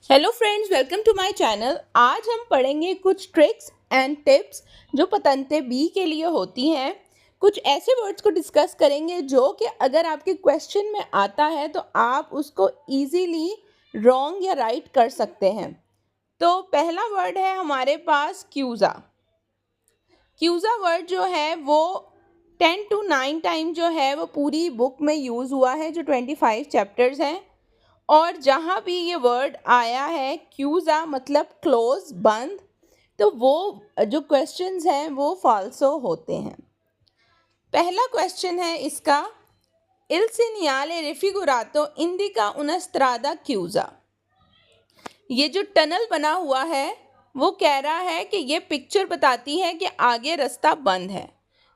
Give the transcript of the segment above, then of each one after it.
Hello friends, welcome to my channel. आज हम पढ़ेंगे कुछ ट्रिक्स एंड टिप्स जो पतंते बी के लिए होती हैं। कुछ ऐसे वर्ड्स को डिस्कस करेंगे जो कि अगर आपके क्वेश्चन में आता है तो आप उसको इजीली रॉन्ग या राइट कर सकते हैं। तो पहला वर्ड है हमारे पास क्यूज़ा। क्यूज़ा वर्ड जो है वो 10 to 9 टाइम जो है वो पूरी बुक में यूज़ हुआ है, जो 25 चैप्टर्स हैं। और जहाँ भी ये वर्ड आया है क्यूज़ा मतलब क्लोज, बंद, तो वो जो क्वेश्चंस हैं वो फाल्सो होते हैं। पहला क्वेश्चन है इसका, इल सीनियाले रिफिगुरातो इंडिका una strada chiusa। ये जो टनल बना हुआ है वो कह रहा है कि ये पिक्चर बताती है कि आगे रास्ता बंद है।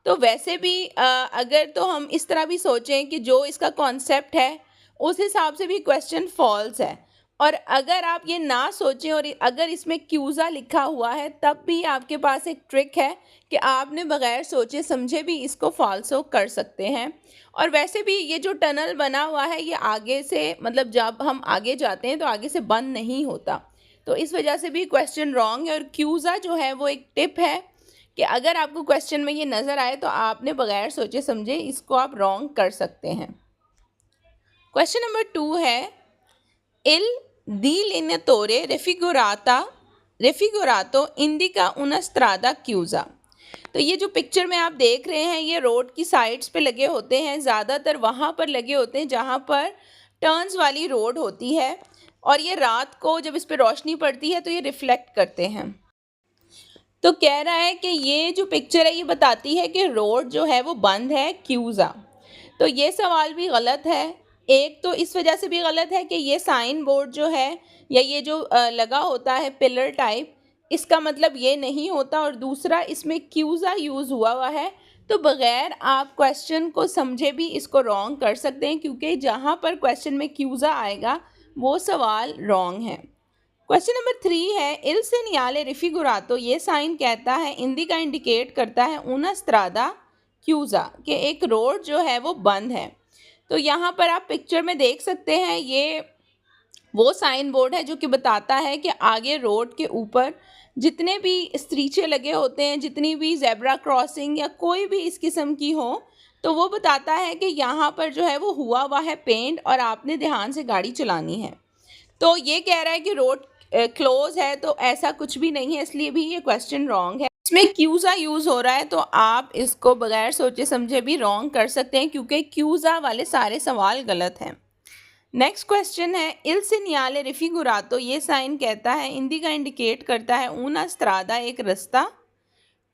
तो वैसे भी अगर तो हम इस तरह भी सोचें कि जो इसका कॉन्सेप्ट है उस हिसाब से भी क्वेश्चन फॉल्स है। और अगर आप ये ना सोचें और अगर इसमें क्यूज़ा लिखा हुआ है तब भी आपके पास एक ट्रिक है कि आपने बगैर सोचे समझे भी इसको फॉल्सो कर सकते हैं। और वैसे भी ये जो टनल बना हुआ है ये आगे से, मतलब जब हम आगे जाते हैं तो आगे से बंद नहीं होता, तो इस वजह से भी क्वेश्चन रॉन्ग है। और क्यूज़ा जो है वो एक टिप है कि अगर आपको क्वेश्चन में ये नज़र आए तो आपने बगैर सोचे समझे इसको आप रॉन्ग कर सकते हैं। क्वेश्चन नंबर 2 है, इल डिलिनेटोरे रेफिगोरातो इंडिका una strada chiusa। तो ये जो पिक्चर में आप देख रहे हैं ये रोड की साइड्स पे लगे होते हैं, ज़्यादातर वहाँ पर लगे होते हैं जहाँ पर टर्न्स वाली रोड होती है। और ये रात को जब इस पर रोशनी पड़ती है तो ये रिफ्लेक्ट करते हैं। तो कह रहा है कि ये जो पिक्चर है ये बताती है कि रोड जो है वो बंद है, क्यूज़ा। तो ये सवाल भी गलत है। एक तो इस वजह से भी गलत है कि ये साइन बोर्ड जो है या ये जो लगा होता है पिलर टाइप, इसका मतलब ये नहीं होता। और दूसरा इसमें क्यूज़ा यूज़ हुआ है, तो बग़ैर आप क्वेश्चन को समझे भी इसको रॉन्ग कर सकते हैं, क्योंकि जहाँ पर क्वेश्चन में क्यूज़ा आएगा वो सवाल रॉन्ग है। क्वेश्चन नंबर 3 है, इल सीनियाले रिफिगुरातो, ये साइन कहता है, इंडिका इंडिकेट करता है, una strada chiusa कि एक रोड जो है वो बंद है। तो यहाँ पर आप पिक्चर में देख सकते हैं ये वो साइन बोर्ड है जो कि बताता है कि आगे रोड के ऊपर जितने भी स्त्रीचे लगे होते हैं, जितनी भी जेब्रा क्रॉसिंग या कोई भी इस किस्म की हो, तो वो बताता है कि यहाँ पर जो है वो हुआ है पेंट और आपने ध्यान से गाड़ी चलानी है। तो ये कह रहा है कि रोड क्लोज है, तो ऐसा कुछ भी नहीं है, इसलिए भी ये क्वेश्चन रॉन्ग है। इसमें क्यूज़ा यूज़ हो रहा है तो आप इसको बगैर सोचे समझे भी रॉन्ग कर सकते हैं, क्योंकि क्यूज़ा वाले सारे सवाल गलत हैं। नेक्स्ट क्वेश्चन है, इल सीनियाले रिफिगुरातो, ये साइन कहता है, इंडिका इंडिकेट करता है, una strada एक रास्ता,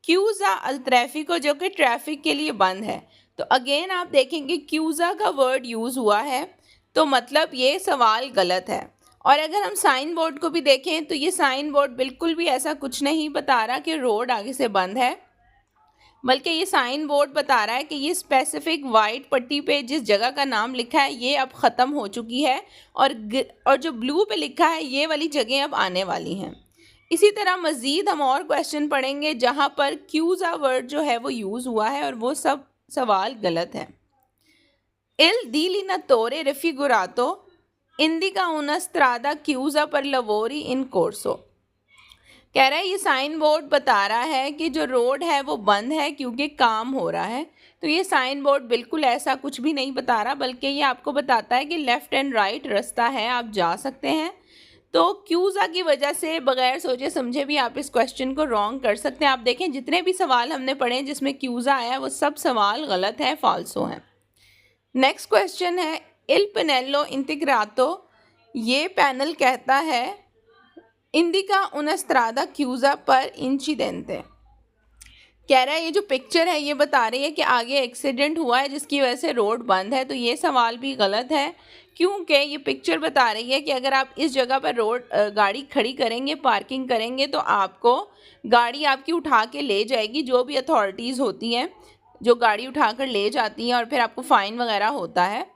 क्यूज़ा अल ट्रैफिको जो कि ट्रैफिक के लिए बंद है। तो अगेन आप देखेंगे क्यूज़ा का वर्ड यूज़ हुआ है, तो मतलब ये सवाल गलत है। और अगर हम साइन बोर्ड को भी देखें तो ये साइन बोर्ड बिल्कुल भी ऐसा कुछ नहीं बता रहा कि रोड आगे से बंद है, बल्कि ये साइन बोर्ड बता रहा है कि ये स्पेसिफिक वाइट पट्टी पे जिस जगह का नाम लिखा है ये अब ख़त्म हो चुकी है, और जो ब्लू पे लिखा है ये वाली जगह अब आने वाली हैं। इसी तरह मज़ीद हम और क्वेश्चन पढ़ेंगे जहाँ पर क्यूज़ा वर्ड जो है वो यूज़ हुआ है और वो सब सवाल गलत है। इल डिलिनेटोरे रेफिगुरातो indica una strada chiusa per lavori in corso। कह रहा है ये साइन बोर्ड बता रहा है कि जो रोड है वो बंद है क्योंकि काम हो रहा है। तो ये साइन बोर्ड बिल्कुल ऐसा कुछ भी नहीं बता रहा, बल्कि ये आपको बताता है कि लेफ़्ट एंड राइट रास्ता है, आप जा सकते हैं। तो क्यूज़ा की वजह से बगैर सोचे समझे भी आप इस क्वेश्चन को रॉन्ग कर सकते हैं। आप देखें जितने भी सवाल हमने पढ़े हैं जिसमें क्यूज़ा आया वो सब सवाल गलत है, फाल्सो हैं। नेक्स्ट क्वेश्चन है, इल पेनेलो इंटीग्रातो, ये पैनल कहता है, इंडिका una strada chiusa पर इंसिडेंटे। कह रहा है ये जो पिक्चर है ये बता रही है कि आगे एक्सीडेंट हुआ है जिसकी वजह से रोड बंद है। तो ये सवाल भी गलत है, क्योंकि ये पिक्चर बता रही है कि अगर आप इस जगह पर गाड़ी खड़ी करेंगे, पार्किंग करेंगे, तो आपको गाड़ी आपकी उठा के ले जाएगी। जो भी अथॉरिटीज़ होती हैं जो गाड़ी उठा कर ले जाती हैं और फिर आपको फ़ाइन वगैरह होता है।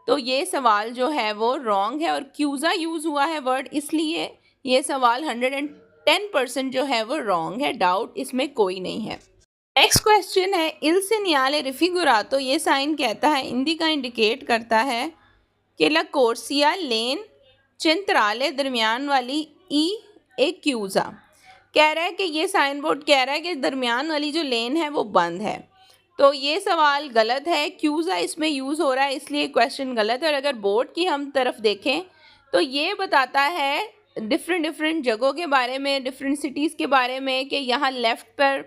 तो ये सवाल जो है वो रॉन्ग है और क्यूज़ा यूज़ हुआ है वर्ड, इसलिए ये सवाल 110% जो है वो रॉन्ग है, डाउट इसमें कोई नहीं है। नेक्स्ट क्वेश्चन है, इल सीनियाले रिफिगुरातो, ये साइन कहता है, इंडिका इंडिकेट करता है कि ला कोर्सिया लेन चिंतराले दरमियान वाली ई एक क्यूज़ा। कह रहा है कि ये साइन बोर्ड कह रहा है कि दरमियान वाली जो लेन है वो बंद है, तो ये सवाल गलत है। क्यूज़ा इसमें यूज़ हो रहा है, इसलिए क्वेश्चन गलत है। और अगर बोर्ड की हम तरफ देखें तो ये बताता है डिफरेंट जगहों के बारे में, डिफरेंट सिटीज़ के बारे में, कि यहाँ लेफ़्ट पर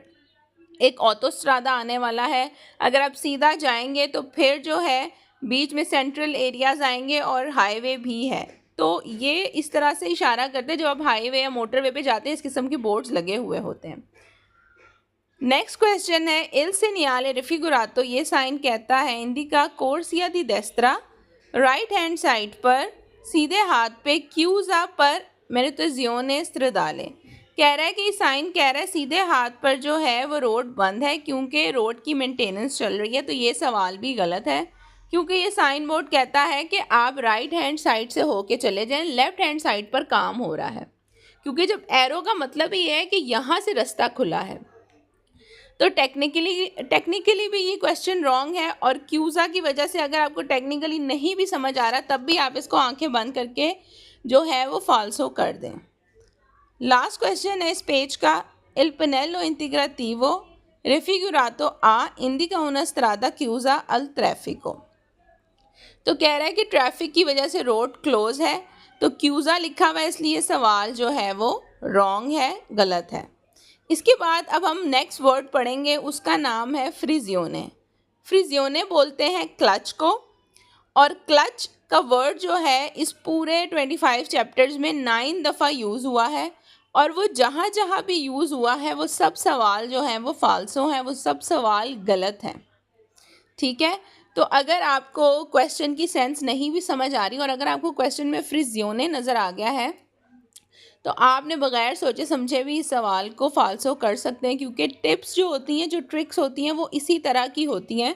एक ऑटोस्ट्रादा आने वाला है। अगर आप सीधा जाएंगे तो फिर जो है बीच में सेंट्रल एरियाज़ आएंगे और हाईवे भी है। तो ये इस तरह से इशारा करते हैं, जब आप हाईवे या मोटरवे पे जाते हैं इस किस्म के बोर्ड्स लगे हुए होते हैं। नेक्स्ट क्वेश्चन है इल सेनियाले रिफिगुरातो। ये साइन कहता है इंडिका कोर्सिया दी डेस्त्रा, राइट हैंड साइड पर सीधे हाथ पे क्यूज़ा पर मेरिटोजियोने स्ट्रादाले। कह रहा है कि साइन कह रहा है सीधे हाथ पर जो है वो रोड बंद है क्योंकि रोड की मेंटेनेंस चल रही है। तो ये सवाल भी गलत है, क्योंकि ये साइन बोर्ड कहता है कि आप राइट हैंड साइड से होके चले जाएं, लेफ़्ट हैंड साइड पर काम हो रहा है। क्योंकि जब एरो का मतलब ये है कि यहाँ से रास्ता खुला है, तो टेक्निकली भी ये क्वेश्चन रॉन्ग है। और क्यूज़ा की वजह से अगर आपको टेक्निकली नहीं भी समझ आ रहा तब भी आप इसको आंखें बंद करके जो है वो फाल्सो कर दें। लास्ट क्वेश्चन है इस पेज का, इल पेनेलो इंटीग्राटिवो रिफिगुरातो आ indica una strada chiusa al traffico। तो कह रहा है कि ट्रैफिक की वजह से रोड क्लोज है, तो क्यूज़ा लिखा हुआ है, इसलिए सवाल जो है वो रॉन्ग है, गलत है। इसके बाद अब हम नेक्स्ट वर्ड पढ़ेंगे, उसका नाम है फ्रिजियोने। फ्रिजियोने बोलते हैं क्लच को, और क्लच का वर्ड जो है इस पूरे 25 चैप्टर्स में 9 दफ़ा यूज़ हुआ है, और वो जहाँ जहाँ भी यूज़ हुआ है वो सब सवाल जो हैं वो फाल्सो हैं, वो सब सवाल गलत हैं। ठीक है, तो अगर आपको क्वेश्चन की सेंस नहीं भी समझ आ रही और अगर आपको क्वेश्चन में फ्रिजियोने नज़र आ गया है तो आपने बग़ैर सोचे समझे भी इस सवाल को फाल्सो कर सकते हैं, क्योंकि टिप्स जो होती हैं, जो ट्रिक्स होती हैं, वो इसी तरह की होती हैं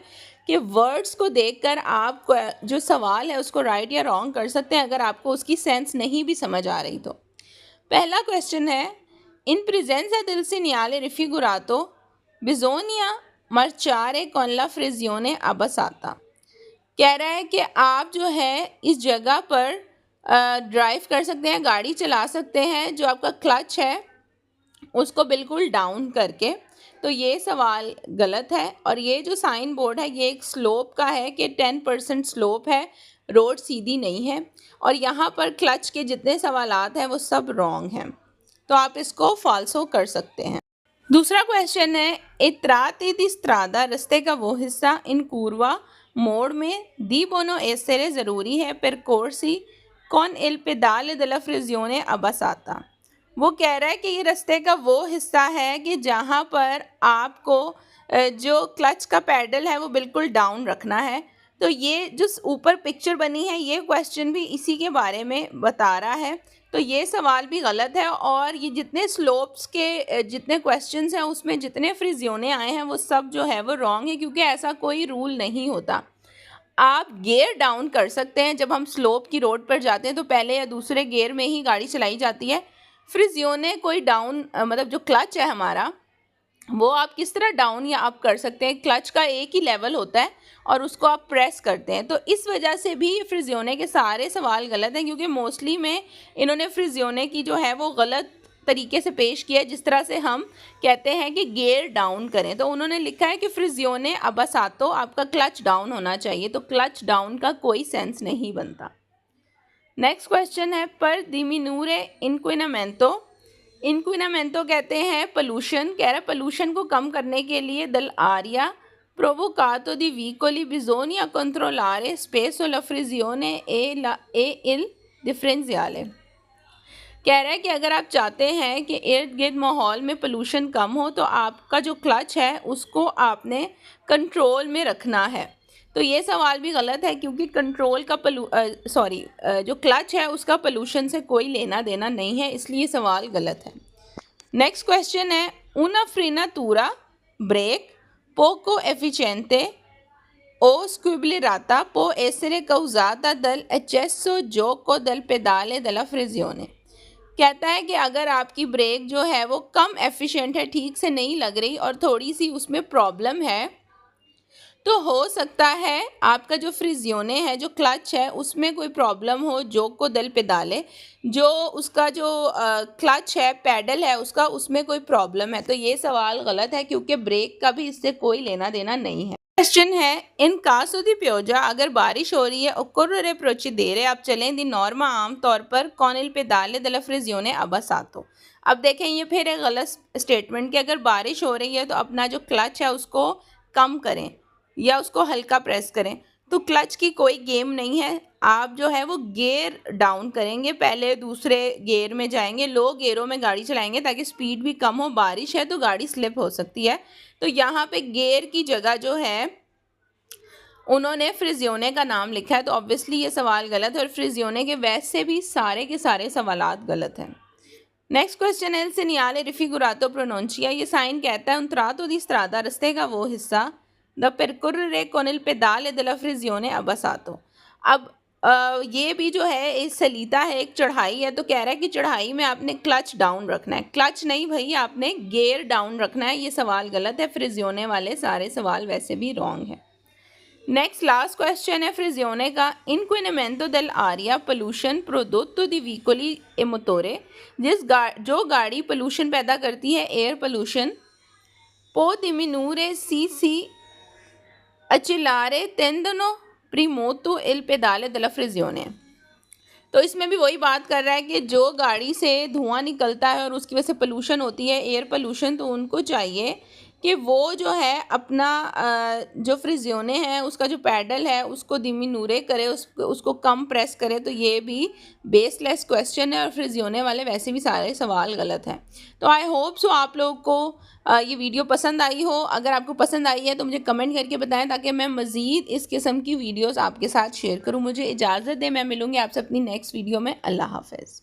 कि वर्ड्स को देखकर आप जो सवाल है उसको राइट या रॉन्ग कर सकते हैं अगर आपको उसकी सेंस नहीं भी समझ आ रही तो। पहला क्वेश्चन है, इन प्रेजेंसा दिल से नियाले रिफिगुरातो बिजोनिया मर्चारे कॉनला फ्रिजियोने अबसाता। कह रहा है कि आप जो है इस जगह पर ड्राइव कर सकते हैं, गाड़ी चला सकते हैं, जो आपका क्लच है उसको बिल्कुल डाउन करके। तो ये सवाल गलत है, और ये जो साइन बोर्ड है ये एक स्लोप का है कि 10% स्लोप है, रोड सीधी नहीं है, और यहाँ पर क्लच के जितने सवालात हैं वो सब रॉन्ग हैं, तो आप इसको फाल्सो कर सकते हैं। दूसरा क्वेश्चन है, इत्राते दी स्ट्रादा, रास्ते का वो हिस्सा इन कूर्वा मोड़ में दी बोनो एसेरे ज़रूरी है परकोर्सी कौन इल पेदाले दला फ्रिजियोने अबसाता। वो कह रहा है कि ये रास्ते का वो हिस्सा है कि जहाँ पर आपको जो क्लच का पैडल है वो बिल्कुल डाउन रखना है। तो ये जो ऊपर पिक्चर बनी है ये क्वेश्चन भी इसी के बारे में बता रहा है, तो ये सवाल भी गलत है। और ये जितने स्लोप्स के जितने क्वेश्चंस हैं उसमें जितने फ्रिजियोने आए हैं वो सब जो है वो रॉन्ग है, क्योंकि ऐसा कोई रूल नहीं होता। आप गियर डाउन कर सकते हैं, जब हम स्लोप की रोड पर जाते हैं तो पहले या दूसरे गियर में ही गाड़ी चलाई जाती है। फ्रिजियोने कोई डाउन मतलब जो क्लच है हमारा वो आप किस तरह डाउन या अप कर सकते हैं, क्लच का एक ही लेवल होता है और उसको आप प्रेस करते हैं। तो इस वजह से भी फ्रिजियोने के सारे सवाल गलत हैं, क्योंकि मोस्टली में इन्होंने फ्रिजियोने की जो है वो गलत तरीके से पेश किया है। जिस तरह से हम कहते हैं कि गियर डाउन करें, तो उन्होंने लिखा है कि फ्रिजियोने अबसातो, आपका क्लच डाउन होना चाहिए, तो क्लच डाउन का कोई सेंस नहीं बनता। नेक्स्ट क्वेश्चन है, पर दिमिनूरे इंक्विनामेंटो। इंक्विनामेंटो कहते हैं पोल्यूशन। कह रहा है पोल्यूशन को कम करने के लिए दल आरिया प्रोवोकातो दी वीकोली बिजोनिया कंट्रोलारे स्पेसो ला फ्रिजियोने ए इल डिफरेंशियाले। कह रहा है कि अगर आप चाहते हैं कि इर्द गिर्द माहौल में पोल्यूशन कम हो तो आपका जो क्लच है उसको आपने कंट्रोल में रखना है। तो ये सवाल भी गलत है, क्योंकि कंट्रोल का जो क्लच है उसका पोल्यूशन से कोई लेना देना नहीं है, इसलिए सवाल गलत है। नेक्स्ट क्वेश्चन है, una frenatura ब्रेक poco efficiente o squiblerata può essere causata dal eccesso gioco del pedale della frizione। कहता है कि अगर आपकी ब्रेक जो है वो कम एफिशिएंट है, ठीक से नहीं लग रही और थोड़ी सी उसमें प्रॉब्लम है, तो हो सकता है आपका जो फ्रिजियोने है, जो क्लच है, उसमें कोई प्रॉब्लम हो, जोक को दल पेदाले, जो उसका जो क्लच है, पैडल है उसका, उसमें कोई प्रॉब्लम है। तो ये सवाल गलत है क्योंकि ब्रेक का भी इससे कोई लेना देना नहीं है। क्वेश्चन है, इन कासो दी प्योजा, अगर बारिश हो रही है, ओक्कोर्रे प्रोसीडेरे, आप चलें दी नॉर्मा, आमतौर पर कौन इल पेदाले दella फ्रिजियोने अब्बासातो। अब देखें ये फिर एक गलत स्टेटमेंट कि अगर बारिश हो रही है तो अपना जो क्लच है उसको कम करें या उसको हल्का प्रेस करें। तो क्लच की कोई गेम नहीं है, आप जो है वो गियर डाउन करेंगे, पहले दूसरे गियर में जाएंगे, लो गियरों में गाड़ी चलाएंगे ताकि स्पीड भी कम हो। बारिश है तो गाड़ी स्लिप हो सकती है, तो यहाँ पे गियर की जगह जो है उन्होंने फ्रिजियोने का नाम लिखा है, तो ऑब्वियसली ये सवाल गलत है और फ्रिजियोने के वैसे भी सारे के सारे सवालात गलत हैं। नेक्स्ट क्वेश्चन है, सिनियाले रिफिगुरातो प्रोनोंचिया, ये साइन कहता है उन त्रातो दी स्त्रादा, रस्ते का वो हिस्सा, द परकुर्रे कोन इल पेदाले della फ्रिजियोने अब्बासातो। अब ये भी जो है एक सलीता है, एक चढ़ाई है, तो कह रहा है कि चढ़ाई में आपने क्लच डाउन रखना है। क्लच नहीं भाई, आपने गियर डाउन रखना है। ये सवाल गलत है, फ्रिजियोने वाले सारे सवाल वैसे भी रॉन्ग है। नेक्स्ट लास्ट क्वेश्चन है फ्रिजियोने का, इनक्विनेमेंटो देल आरिया पोल्यूशन प्रोडोत्तो दी वीकोली ए मोटोरे, जो गाड़ी पोल्यूशन पैदा करती है, एयर पोल्यूशन, पो दिमिनूरे सी अचिलारे तेंदनो प्रीमोतो इल पेदाले della फ्रिजियोने। तो इसमें भी वही बात कर रहा है कि जो गाड़ी से धुआं निकलता है और उसकी वजह से पोल्यूशन होती है, एयर पोल्यूशन, तो उनको चाहिए कि वो जो है अपना जो फ्रिजियोने है उसका जो पैडल है उसको धीमी नूरे करे, उसको कम प्रेस करे। तो ये भी बेसलेस क्वेश्चन है और फ्रिजियोने वाले वैसे भी सारे सवाल गलत हैं। तो आई होप सो आप लोगों को ये वीडियो पसंद आई हो। अगर आपको पसंद आई है तो मुझे कमेंट करके बताएं ताकि मैं मज़ीद इस किस्म की वीडियोस आपके साथ शेयर करूं। मुझे इजाज़त दें, मैं मिलूंगी आपसे अपनी नेक्स्ट वीडियो में। अल्लाह हाफ़िज़।